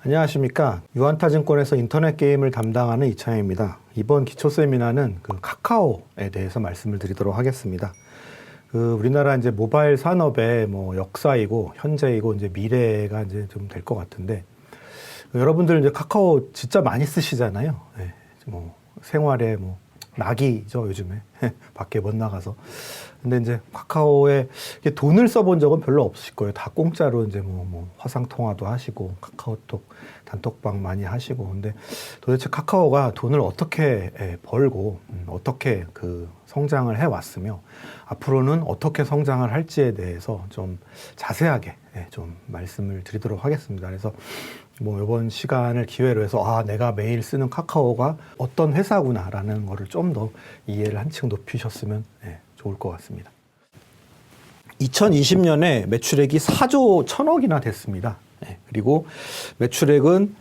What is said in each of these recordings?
안녕하십니까. 유한타증권에서 인터넷 게임을 담당하는 이창입니다. 이번 기초 세미나는 카카오에 대해서 말씀을 드리도록 하겠습니다. 우리나라 이제 모바일 산업의 역사이고 현재이고 이제 미래가 이제 좀 될 것 같은데, 여러분들 이제 카카오 진짜 많이 쓰시잖아요. 네, 생활에 낙이죠, 요즘에. 밖에 못 나가서. 근데 이제 카카오에 돈을 써본 적은 별로 없으실 거예요. 다 공짜로 이제 화상통화도 하시고, 카카오톡, 단톡방 많이 하시고. 근데 도대체 카카오가 돈을 어떻게 벌고, 어떻게 성장을 해왔으며, 앞으로는 어떻게 성장을 할지에 대해서 좀 자세하게 좀 말씀을 드리도록 하겠습니다. 그래서 이번 시간을 기회로 해서 내가 매일 쓰는 카카오가 어떤 회사구나라는 거를 좀 더 이해를 한층 높이셨으면 좋을 것 같습니다. 2020년에 매출액이 4조 1천억이나 됐습니다. 그리고 매출액은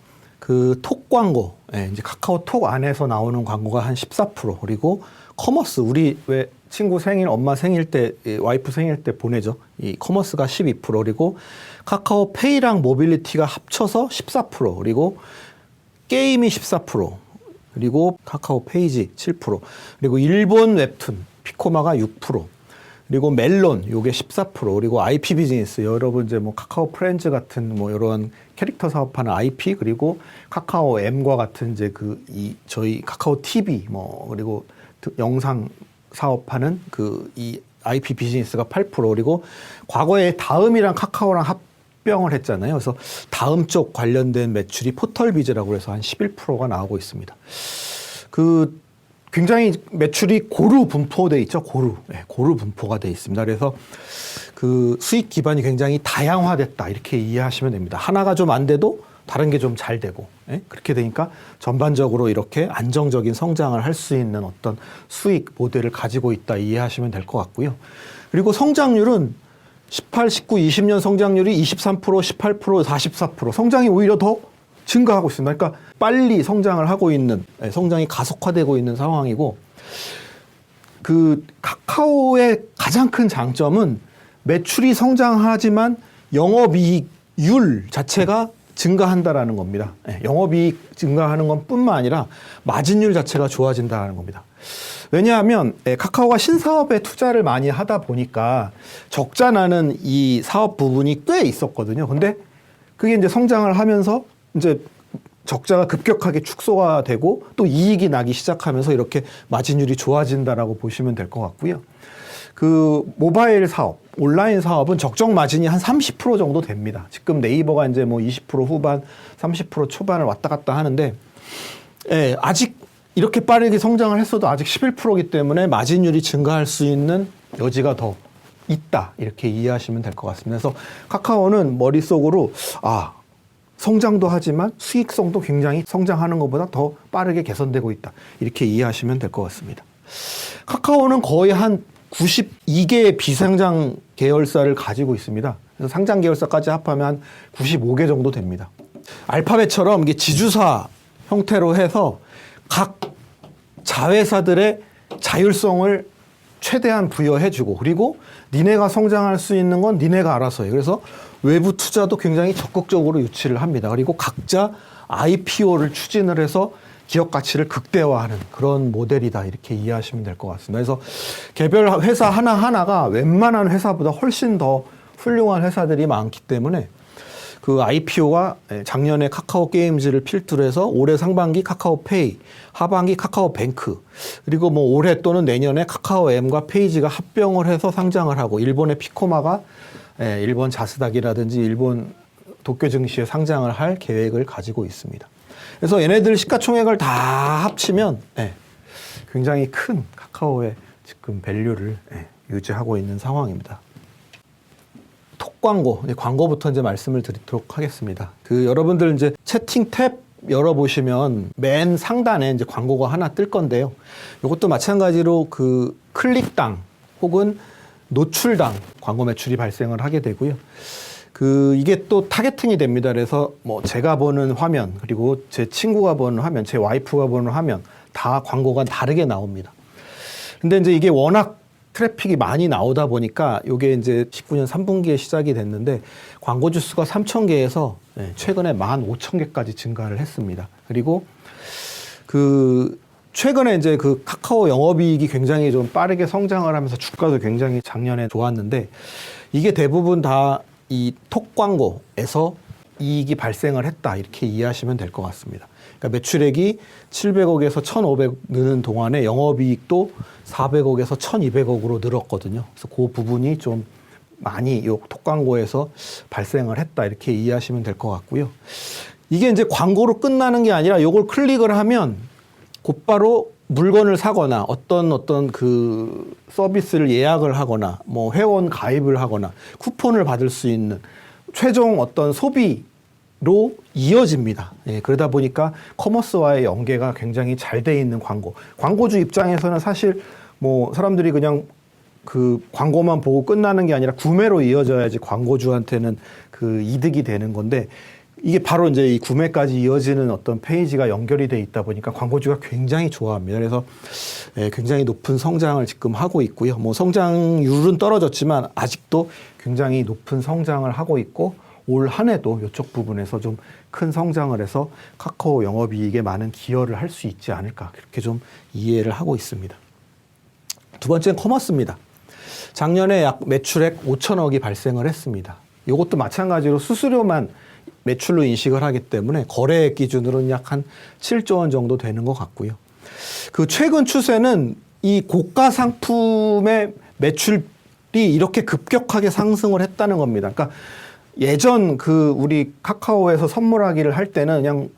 톡 광고, 이제 카카오톡 안에서 나오는 광고가 한 14%, 그리고 커머스, 우리 왜 친구 생일, 엄마 생일 때, 와이프 생일 때 보내죠. 이 커머스가 12%, 그리고 카카오페이랑 모빌리티가 합쳐서 14%, 그리고 게임이 14%, 그리고 카카오 페이지 7%, 그리고 일본 웹툰, 피코마가 6%, 그리고 멜론, 요게 14%, 그리고 IP 비즈니스, 여러분 이제 카카오 프렌즈 같은 이런 캐릭터 사업하는 IP, 그리고 카카오 M과 같은 이제 저희 카카오 TV, 그리고 영상 사업하는 이 IP 비즈니스가 8%, 그리고 과거에 다음이랑 카카오랑 합병을 했잖아요. 그래서 다음 쪽 관련된 매출이 포털비즈라고 해서 한 11%가 나오고 있습니다. 굉장히 매출이 고루 분포되어 있죠. 고루 분포가 되어 있습니다. 그래서 수익 기반이 굉장히 다양화됐다, 이렇게 이해하시면 됩니다. 하나가 좀 안 돼도 다른 게 좀 잘 되고, 그렇게 되니까 전반적으로 이렇게 안정적인 성장을 할 수 있는 어떤 수익 모델을 가지고 있다, 이해하시면 될 것 같고요. 그리고 성장률은 18, 19, 20년 성장률이 23%, 18%, 44%, 성장이 오히려 더 증가하고 있습니다. 그러니까 빨리 성장을 하고 있는, 성장이 가속화되고 있는 상황이고, 카카오의 가장 큰 장점은 매출이 성장하지만 영업이익률 자체가 증가한다라는 겁니다. 영업이익 증가하는 것 뿐만 아니라 마진율 자체가 좋아진다는 겁니다. 왜냐하면 카카오가 신사업에 투자를 많이 하다 보니까 적자 나는 이 사업 부분이 꽤 있었거든요. 근데 그게 이제 성장을 하면서 이제 적자가 급격하게 축소가 되고 또 이익이 나기 시작하면서 이렇게 마진율이 좋아진다라고 보시면 될 것 같고요. 모바일 사업, 온라인 사업은 적정 마진이 한 30% 정도 됩니다. 지금 네이버가 이제 20% 후반, 30% 초반을 왔다 갔다 하는데, 아직 이렇게 빠르게 성장을 했어도 아직 11%이기 때문에 마진율이 증가할 수 있는 여지가 더 있다, 이렇게 이해하시면 될 것 같습니다. 그래서 카카오는 머릿속으로 성장도 하지만 수익성도 굉장히 성장하는 것보다 더 빠르게 개선되고 있다, 이렇게 이해하시면 될 것 같습니다. 카카오는 거의 한 92개의 비상장 계열사를 가지고 있습니다. 그래서 상장 계열사까지 합하면 한 95개 정도 됩니다. 알파벳처럼 이게 지주사 형태로 해서 각 자회사들의 자율성을 최대한 부여해주고, 그리고 니네가 성장할 수 있는 건 니네가 알아서 해. 그래서 외부 투자도 굉장히 적극적으로 유치를 합니다. 그리고 각자 IPO를 추진을 해서 기업 가치를 극대화하는 그런 모델이다, 이렇게 이해하시면 될 것 같습니다. 그래서 개별 회사 하나하나가 웬만한 회사보다 훨씬 더 훌륭한 회사들이 많기 때문에 IPO가 작년에 카카오 게임즈를 필두로 해서 올해 상반기 카카오페이, 하반기 카카오뱅크, 그리고 올해 또는 내년에 카카오 M과 페이지가 합병을 해서 상장을 하고, 일본의 피코마가 일본 자스닥이라든지 일본 도쿄 증시에 상장을 할 계획을 가지고 있습니다. 그래서 얘네들 시가총액을 다 합치면 굉장히 큰 카카오의 지금 밸류를 유지하고 있는 상황입니다. 톡 광고부터 이제 말씀을 드리도록 하겠습니다. 여러분들 이제 채팅 탭 열어보시면 맨 상단에 이제 광고가 하나 뜰 건데요. 이것도 마찬가지로 클릭당 혹은 노출당 광고 매출이 발생을 하게 되고요. 이게 또 타겟팅이 됩니다. 그래서 제가 보는 화면, 그리고 제 친구가 보는 화면, 제 와이프가 보는 화면, 다 광고가 다르게 나옵니다. 근데 이제 이게 워낙 트래픽이 많이 나오다 보니까 이게 이제 19년 3분기에 시작이 됐는데 광고 주수가 3,000개에서 최근에 15,000개까지 증가를 했습니다. 그리고 최근에 이제 카카오 영업이익이 굉장히 좀 빠르게 성장을 하면서 주가도 굉장히 작년에 좋았는데 이게 대부분 다 이 톡 광고에서 이익이 발생을 했다 이렇게 이해하시면 될 것 같습니다. 그러니까 매출액이 700억에서 1,500억 느는 동안에 영업이익도 400억에서 1,200억으로 늘었거든요. 그래서 그 부분이 좀 많이 이 톡 광고에서 발생을 했다 이렇게 이해하시면 될 것 같고요. 이게 이제 광고로 끝나는 게 아니라 이걸 클릭을 하면 곧바로 물건을 사거나 어떤 그 서비스를 예약을 하거나 뭐 회원 가입을 하거나 쿠폰을 받을 수 있는 최종 어떤 소비로 이어집니다. 그러다 보니까 커머스와의 연계가 굉장히 잘 돼 있는 광고주 입장에서는 사실 뭐 사람들이 그냥 그 광고만 보고 끝나는 게 아니라 구매로 이어져야지 광고주한테는 그 이득이 되는 건데 이게 바로 이제 이 구매까지 이어지는 어떤 페이지가 연결이 돼 있다 보니까 광고주가 굉장히 좋아합니다. 그래서 굉장히 높은 성장을 지금 하고 있고요. 뭐 성장률은 떨어졌지만 아직도 굉장히 높은 성장을 하고 있고 올 한 해도 이쪽 부분에서 좀 큰 성장을 해서 카카오 영업이익에 많은 기여를 할 수 있지 않을까 그렇게 좀 이해를 하고 있습니다. 두 번째는 커머스입니다. 작년에 약 매출액 5천억이 발생을 했습니다. 이것도 마찬가지로 수수료만 매출로 인식을 하기 때문에 거래액 기준으로는 약 한 7조 원 정도 되는 것 같고요. 그 최근 추세는 이 고가 상품의 매출이 이렇게 급격하게 상승을 했다는 겁니다. 그러니까 예전 우리 카카오에서 선물하기를 할 때는 그냥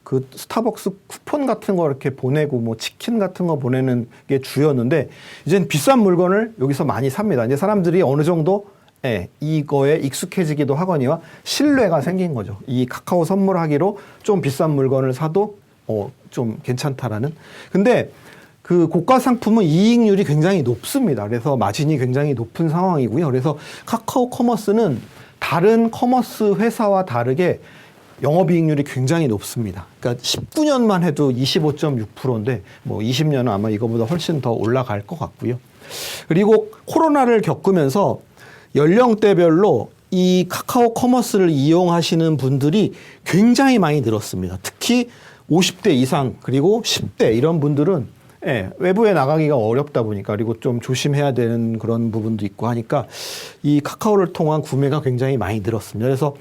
그 스타벅스 쿠폰 같은 거 이렇게 보내고 뭐 치킨 같은 거 보내는 게 주였는데 이제는 비싼 물건을 여기서 많이 삽니다. 이제 사람들이 어느 정도 이거에 익숙해지기도 하거니와 신뢰가 생긴 거죠. 이 카카오 선물하기로 좀 비싼 물건을 사도 좀 괜찮다라는. 근데 그 고가 상품은 이익률이 굉장히 높습니다. 그래서 마진이 굉장히 높은 상황이고요. 그래서 카카오 커머스는 다른 커머스 회사와 다르게 영업이익률이 굉장히 높습니다. 그러니까 19년만 해도 25.6%인데 뭐 20년은 아마 이거보다 훨씬 더 올라갈 것 같고요. 그리고 코로나를 겪으면서 연령대별로 이 카카오 커머스를 이용하시는 분들이 굉장히 많이 늘었습니다. 특히 50대 이상 그리고 10대 이런 분들은 외부에 나가기가 어렵다 보니까 그리고 좀 조심해야 되는 그런 부분도 있고 하니까 이 카카오를 통한 구매가 굉장히 많이 늘었습니다. 그래서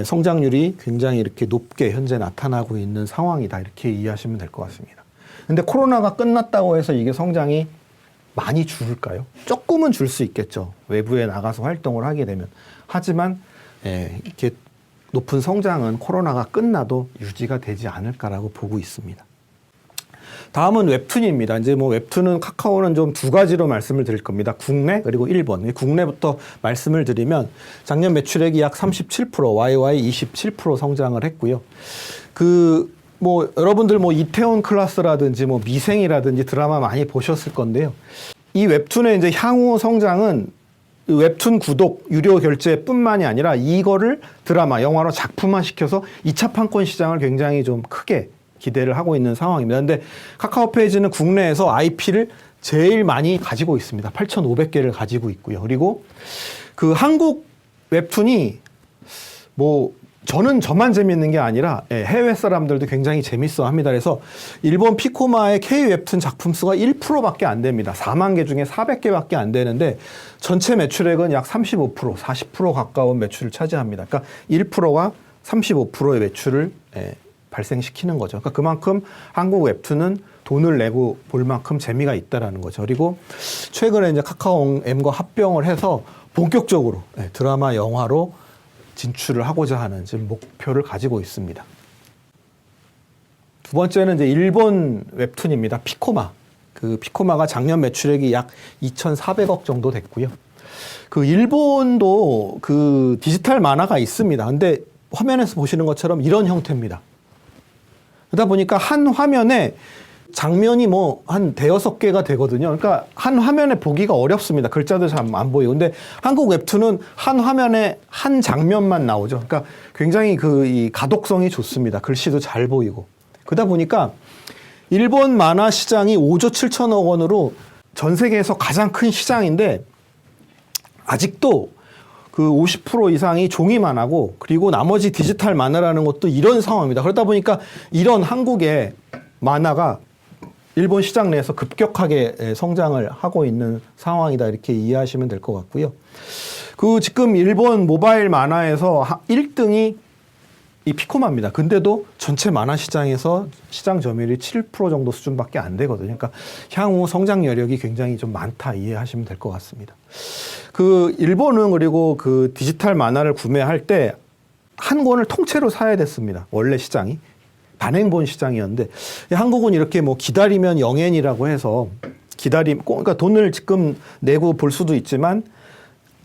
성장률이 굉장히 이렇게 높게 현재 나타나고 있는 상황이다 이렇게 이해하시면 될 것 같습니다. 근데 코로나가 끝났다고 해서 이게 성장이 많이 줄을까요? 조금은 줄 수 있겠죠. 외부에 나가서 활동을 하게 되면. 하지만 이렇게 높은 성장은 코로나가 끝나도 유지가 되지 않을까라고 보고 있습니다. 다음은 웹툰입니다. 이제 뭐 웹툰은 카카오는 좀 두 가지로 말씀을 드릴 겁니다. 국내 그리고 일본. 국내부터 말씀을 드리면 작년 매출액이 약 37%, YY 27% 성장을 했고요. 뭐 여러분들 뭐 이태원 클라스라든지 뭐 미생이라든지 드라마 많이 보셨을 건데요. 이 웹툰의 이제 향후 성장은 웹툰 구독, 유료 결제뿐만이 아니라 이거를 드라마, 영화로 작품화 시켜서 2차 판권 시장을 굉장히 좀 크게 기대를 하고 있는 상황입니다. 근데 카카오 페이지는 국내에서 IP를 제일 많이 가지고 있습니다. 8,500개를 가지고 있고요. 그리고 그 한국 웹툰이 뭐 저만 재밌는 게 아니라 해외 사람들도 굉장히 재밌어 합니다. 그래서 일본 피코마의 K-웹툰 작품 수가 1%밖에 안 됩니다. 4만 개 중에 400개밖에 안 되는데 전체 매출액은 약 35%, 40% 가까운 매출을 차지합니다. 그러니까 1%가 35%의 매출을 발생시키는 거죠. 그러니까 그만큼 한국 웹툰은 돈을 내고 볼 만큼 재미가 있다라는 거죠. 그리고 최근에 이제 카카오 M과 합병을 해서 본격적으로 드라마, 영화로 진출을 하고자 하는 지금 목표를 가지고 있습니다. 두 번째는 이제 일본 웹툰입니다. 피코마. 그 피코마가 작년 매출액이 약 2,400억 정도 됐고요. 그 일본도 그 디지털 만화가 있습니다. 근데 화면에서 보시는 것처럼 이런 형태입니다. 그러다 보니까 한 화면에 장면이 뭐 한 대여섯 개가 되거든요. 그러니까 한 화면에 보기가 어렵습니다. 글자도 잘 안 보이고. 근데 한국 웹툰은 한 화면에 한 장면만 나오죠. 그러니까 굉장히 이 가독성이 좋습니다. 글씨도 잘 보이고. 그러다 보니까 일본 만화 시장이 5조 7천억 원으로 전 세계에서 가장 큰 시장인데 아직도 그 50% 이상이 종이 만화고 그리고 나머지 디지털 만화라는 것도 이런 상황입니다. 그러다 보니까 이런 한국의 만화가 일본 시장 내에서 급격하게 성장을 하고 있는 상황이다 이렇게 이해하시면 될 것 같고요. 그 지금 일본 모바일 만화에서 1등이 이 피코마입니다. 근데도 전체 만화 시장에서 시장 점유율이 7% 정도 수준밖에 안 되거든요. 그러니까 향후 성장 여력이 굉장히 좀 많다 이해하시면 될 것 같습니다. 그 일본은 그리고 그 디지털 만화를 구매할 때 한 권을 통째로 사야 됐습니다. 원래 시장이 단행본 시장이었는데 한국은 이렇게 뭐 기다리면 0엔이라고 해서 그러니까 돈을 지금 내고 볼 수도 있지만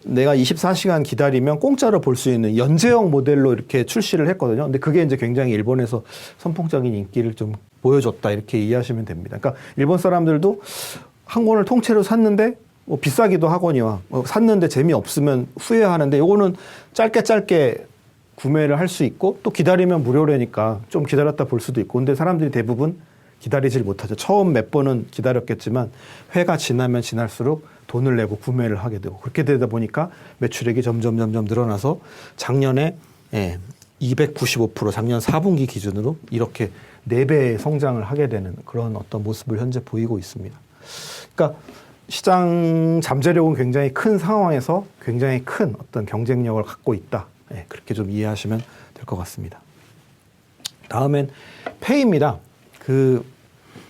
내가 24시간 기다리면 공짜로 볼 수 있는 연재형 모델로 이렇게 출시를 했거든요. 근데 그게 이제 굉장히 일본에서 선풍적인 인기를 좀 보여줬다 이렇게 이해하시면 됩니다. 그러니까 일본 사람들도 한 권을 통째로 샀는데 뭐 비싸기도 하거니와 샀는데 재미없으면 후회하는데 요거는 짧게 구매를 할 수 있고 또 기다리면 무료라니까 좀 기다렸다 볼 수도 있고 근데 사람들이 대부분 기다리질 못하죠. 처음 몇 번은 기다렸겠지만 회가 지나면 지날수록 돈을 내고 구매를 하게 되고 그렇게 되다 보니까 매출액이 점점 늘어나서 작년에 295% 작년 4분기 기준으로 이렇게 4배의 성장을 하게 되는 그런 어떤 모습을 현재 보이고 있습니다. 그러니까 시장 잠재력은 굉장히 큰 상황에서 굉장히 큰 어떤 경쟁력을 갖고 있다. 그렇게 좀 이해하시면 될 것 같습니다. 다음엔 페이입니다. 그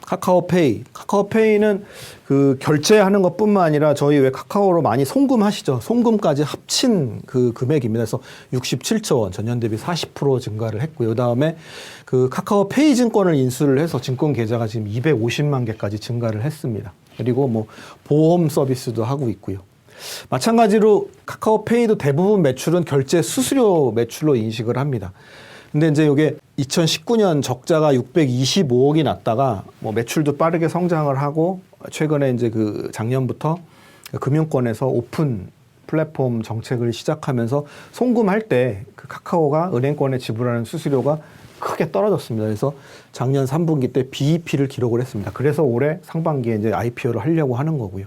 카카오페이는 그 결제하는 것뿐만 아니라 저희 왜 카카오로 많이 송금하시죠. 송금까지 합친 그 금액입니다. 그래서 67조 원 전년 대비 40% 증가를 했고요. 그다음에 그 카카오페이 증권을 인수를 해서 증권 계좌가 지금 250만 개까지 증가를 했습니다. 그리고 뭐 보험 서비스도 하고 있고요. 마찬가지로 카카오페이도 대부분 매출은 결제 수수료 매출로 인식을 합니다. 근데 이제 이게 2019년 적자가 625억이 났다가 뭐 매출도 빠르게 성장을 하고 최근에 이제 그 작년부터 금융권에서 오픈 플랫폼 정책을 시작하면서 송금할 때 그 카카오가 은행권에 지불하는 수수료가 크게 떨어졌습니다. 그래서 작년 3분기 때 BEP를 기록을 했습니다. 그래서 올해 상반기에 이제 IPO를 하려고 하는 거고요.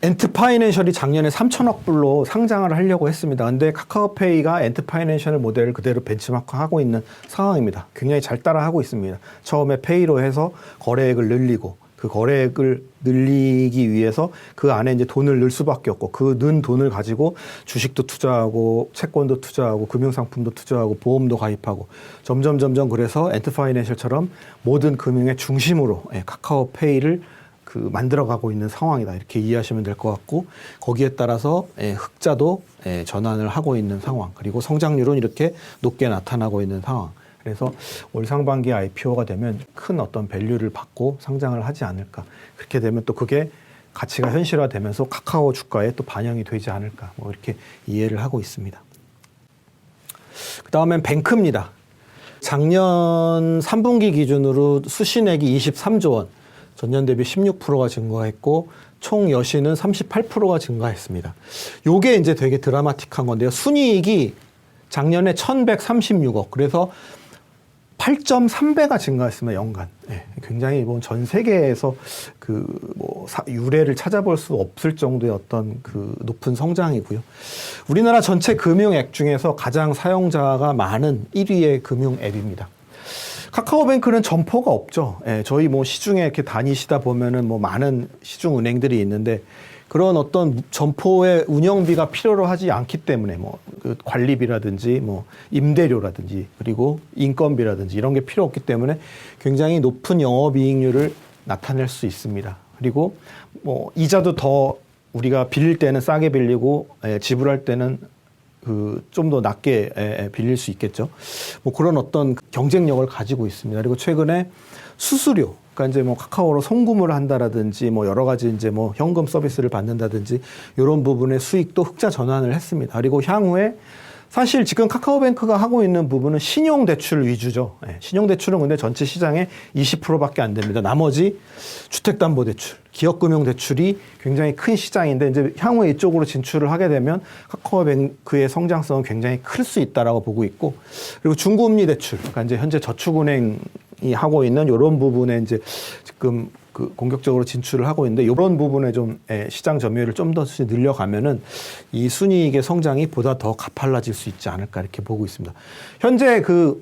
엔트파이낸셜이 작년에 3천억 불로 상장을 하려고 했습니다. 근데 카카오페이가 엔트파이낸셜 모델을 그대로 벤치마크하고 있는 상황입니다. 굉장히 잘 따라하고 있습니다. 처음에 페이로 해서 거래액을 늘리고 그 거래액을 늘리기 위해서 그 안에 이제 돈을 넣을 수밖에 없고 그 넣은 돈을 가지고 주식도 투자하고 채권도 투자하고 금융상품도 투자하고 보험도 가입하고 점점 그래서 엔트파이낸셜처럼 모든 금융의 중심으로 카카오페이를 그 만들어가고 있는 상황이다 이렇게 이해하시면 될 것 같고 거기에 따라서 흑자도 전환을 하고 있는 상황 그리고 성장률은 이렇게 높게 나타나고 있는 상황 그래서 올 상반기 IPO가 되면 큰 어떤 밸류를 받고 상장을 하지 않을까 그렇게 되면 또 그게 가치가 현실화되면서 카카오 주가에 또 반영이 되지 않을까 뭐 이렇게 이해를 하고 있습니다. 그 다음엔 뱅크입니다. 작년 3분기 기준으로 수신액이 23조 원 전년 대비 16%가 증가했고 총 여신은 38%가 증가했습니다. 요게 이제 되게 드라마틱한 건데요. 순이익이 작년에 1,136억 그래서 8.3배가 증가했습니다. 연간. 굉장히 뭐 전 세계에서 그 뭐 유례를 찾아볼 수 없을 정도의 어떤 그 높은 성장이고요. 우리나라 전체 금융 앱 중에서 가장 사용자가 많은 1위의 금융 앱입니다. 카카오뱅크는 점포가 없죠. 저희 뭐 시중에 이렇게 다니시다 보면은 뭐 많은 시중 은행들이 있는데 그런 어떤 점포의 운영비가 필요로 하지 않기 때문에 뭐 그 관리비라든지 뭐 임대료라든지 그리고 인건비라든지 이런 게 필요 없기 때문에 굉장히 높은 영업이익률을 나타낼 수 있습니다. 그리고 뭐 이자도 더 우리가 빌릴 때는 싸게 빌리고 지불할 때는 그 좀 더 낮게 빌릴 수 있겠죠. 뭐 그런 어떤 경쟁력을 가지고 있습니다. 그리고 최근에 수수료, 그러니까 이제 뭐 카카오로 송금을 한다라든지 뭐 여러 가지 이제 뭐 현금 서비스를 받는다든지 이런 부분의 수익도 흑자 전환을 했습니다. 그리고 향후에 사실 지금 카카오뱅크가 하고 있는 부분은 신용대출 위주죠. 신용대출은 근데 전체 시장의 20%밖에 안 됩니다. 나머지 주택담보대출, 기업금융대출이 굉장히 큰 시장인데 이제 향후에 이쪽으로 진출을 하게 되면 카카오뱅크의 성장성은 굉장히 클 수 있다라고 보고 있고 그리고 중금리 대출, 그러니까 이제 현재 저축은행이 하고 있는 이런 부분에 이제 지금 그 공격적으로 진출을 하고 있는데 이런 부분에 좀 시장 점유율을 좀 더 늘려가면은 이 순이익의 성장이 보다 더 가팔라질 수 있지 않을까 이렇게 보고 있습니다. 현재 그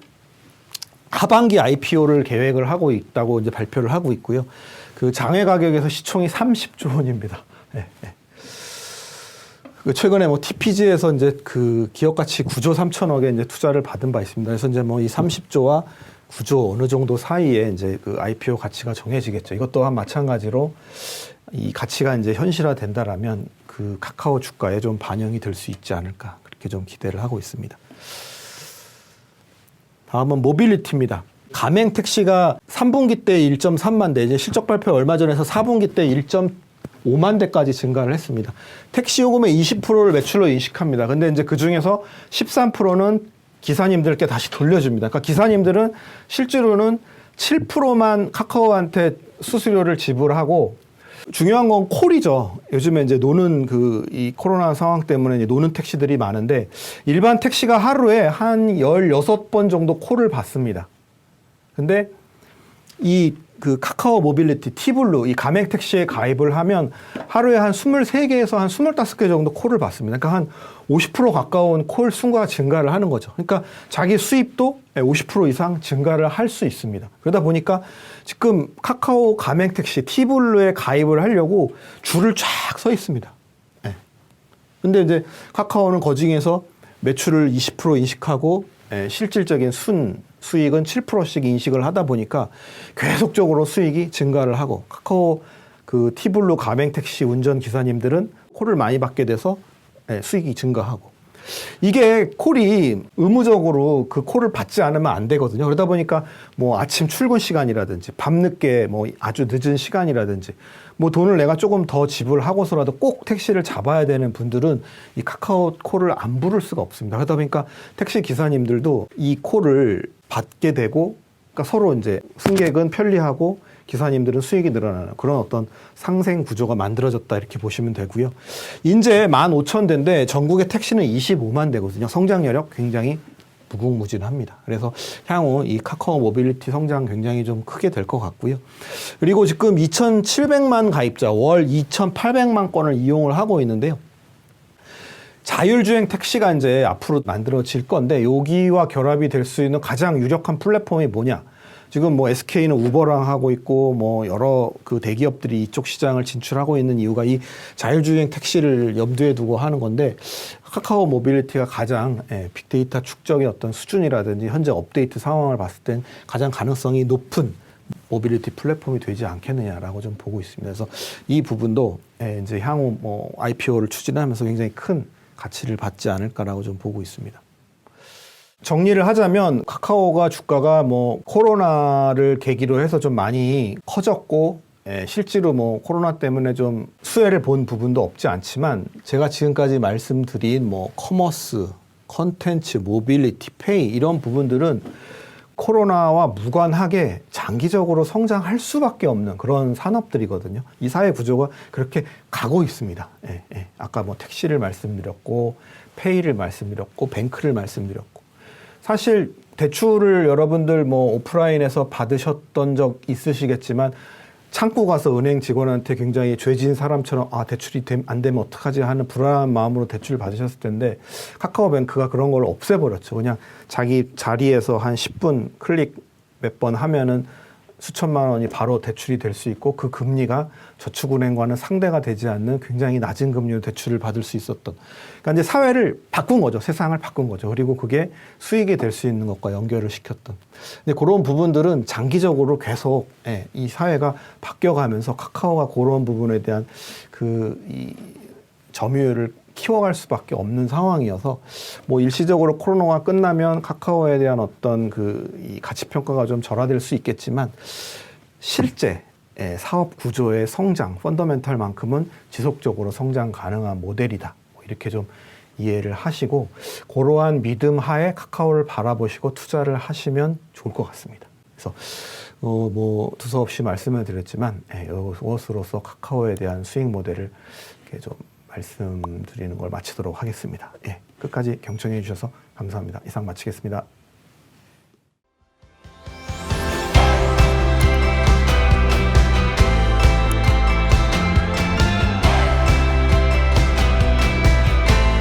하반기 IPO를 계획을 하고 있다고 이제 발표를 하고 있고요. 그 장외 가격에서 시총이 30조 원입니다. 예, 예. 최근에 뭐 TPG에서 이제 그 기업 가치 9조 3천억에 이제 투자를 받은 바 있습니다. 그래서 이제 뭐 이 30조와 9조 어느 정도 사이에 이제 그 IPO 가치가 정해지겠죠. 이것 또한 마찬가지로 이 가치가 이제 현실화 된다라면 그 카카오 주가에 좀 반영이 될 수 있지 않을까 그렇게 좀 기대를 하고 있습니다. 다음은 모빌리티입니다. 가맹 택시가 3분기 때 1.3만 대, 이제 실적 발표 얼마 전에서 4분기 때 1.5만 대까지 증가를 했습니다. 택시 요금의 20%를 매출로 인식합니다. 근데 이제 그 중에서 13%는 기사님들께 다시 돌려줍니다. 그러니까 기사님들은 실제로는 7%만 카카오한테 수수료를 지불하고 중요한 건 콜이죠. 요즘에 이제 노는 이 코로나 상황 때문에 이제 노는 택시들이 많은데 일반 택시가 하루에 한 16번 정도 콜을 받습니다. 근데 그 카카오 모빌리티, 티블루, 이 가맹 택시에 가입을 하면 하루에 한 23개에서 한 25개 정도 콜을 받습니다. 그러니까 한 50% 가까운 콜 수가 증가를 하는 거죠. 그러니까 자기 수입도 50% 이상 증가를 할 수 있습니다. 그러다 보니까 지금 카카오 가맹 택시, 티블루에 가입을 하려고 줄을 쫙 서 있습니다. 네. 근데 이제 카카오는 거중에서 매출을 20% 인식하고 실질적인 수익은 7%씩 인식을 하다 보니까 계속적으로 수익이 증가를 하고 카카오 그 티블루 가맹 택시 운전 기사님들은 콜을 많이 받게 돼서 수익이 증가하고 이게 콜이 의무적으로 그 콜을 받지 않으면 안 되거든요. 그러다 보니까 뭐 아침 출근 시간이라든지 밤늦게 뭐 아주 늦은 시간이라든지 뭐 돈을 내가 조금 더 지불하고서라도 꼭 택시를 잡아야 되는 분들은 이 카카오 콜을 안 부를 수가 없습니다. 그러다 보니까 택시 기사님들도 이 콜을 받게 되고 그러니까 서로 이제 승객은 편리하고 기사님들은 수익이 늘어나는 그런 어떤 상생 구조가 만들어졌다 이렇게 보시면 되고요. 이제 15,000대인데 전국의 택시는 25만 대거든요. 성장 여력 굉장히 무궁무진합니다. 그래서 향후 이 카카오 모빌리티 성장 굉장히 좀 크게 될 것 같고요. 그리고 지금 2,700만 가입자, 월 2,800만 건을 이용을 하고 있는데요. 자율주행 택시가 이제 앞으로 만들어질 건데 여기와 결합이 될 수 있는 가장 유력한 플랫폼이 뭐냐? 지금 뭐 SK는 우버랑 하고 있고 뭐 여러 그 대기업들이 이쪽 시장을 진출하고 있는 이유가 이 자율주행 택시를 염두에 두고 하는 건데 카카오 모빌리티가 가장 빅데이터 축적의 어떤 수준이라든지 현재 업데이트 상황을 봤을 땐 가장 가능성이 높은 모빌리티 플랫폼이 되지 않겠느냐라고 좀 보고 있습니다. 그래서 이 부분도 이제 향후 뭐 IPO를 추진하면서 굉장히 큰 가치를 받지 않을까라고 좀 보고 있습니다. 정리를 하자면 카카오가 주가가 뭐 코로나를 계기로 해서 좀 많이 커졌고 실제로 뭐 코로나 때문에 좀 수혜를 본 부분도 없지 않지만 제가 지금까지 말씀드린 뭐 커머스, 컨텐츠, 모빌리티, 페이 이런 부분들은 코로나와 무관하게 장기적으로 성장할 수밖에 없는 그런 산업들이거든요. 이 사회 구조가 그렇게 가고 있습니다. 아까 뭐 택시를 말씀드렸고 페이를 말씀드렸고 뱅크를 말씀드렸고 사실 대출을 여러분들 뭐 오프라인에서 받으셨던 적 있으시겠지만 창구 가서 은행 직원한테 굉장히 죄진 사람처럼 대출이 안 되면 어떡하지 하는 불안한 마음으로 대출을 받으셨을 텐데 카카오뱅크가 그런 걸 없애버렸죠. 그냥 자기 자리에서 한 10분 클릭 몇 번 하면은 수천만 원이 바로 대출이 될 수 있고 그 금리가 저축은행과는 상대가 되지 않는 굉장히 낮은 금리로 대출을 받을 수 있었던. 그러니까 이제 사회를 바꾼 거죠. 세상을 바꾼 거죠. 그리고 그게 수익이 될 수 있는 것과 연결을 시켰던. 근데 그런 부분들은 장기적으로 계속 이 사회가 바뀌어가면서 카카오가 그런 부분에 대한 이 점유율을 키워갈 수밖에 없는 상황이어서 뭐 일시적으로 코로나가 끝나면 카카오에 대한 어떤 이 가치 평가가 좀 절하될 수 있겠지만 실제 사업 구조의 성장 펀더멘털만큼은 지속적으로 성장 가능한 모델이다. 이렇게 좀 이해를 하시고 그러한 믿음 하에 카카오를 바라보시고 투자를 하시면 좋을 것 같습니다. 그래서 뭐 두서없이 말씀을 드렸지만 이것으로서 카카오에 대한 수익 모델을 이렇게 좀 말씀드리는 걸 마치도록 하겠습니다. 끝까지 경청해 주셔서 감사합니다. 이상 마치겠습니다.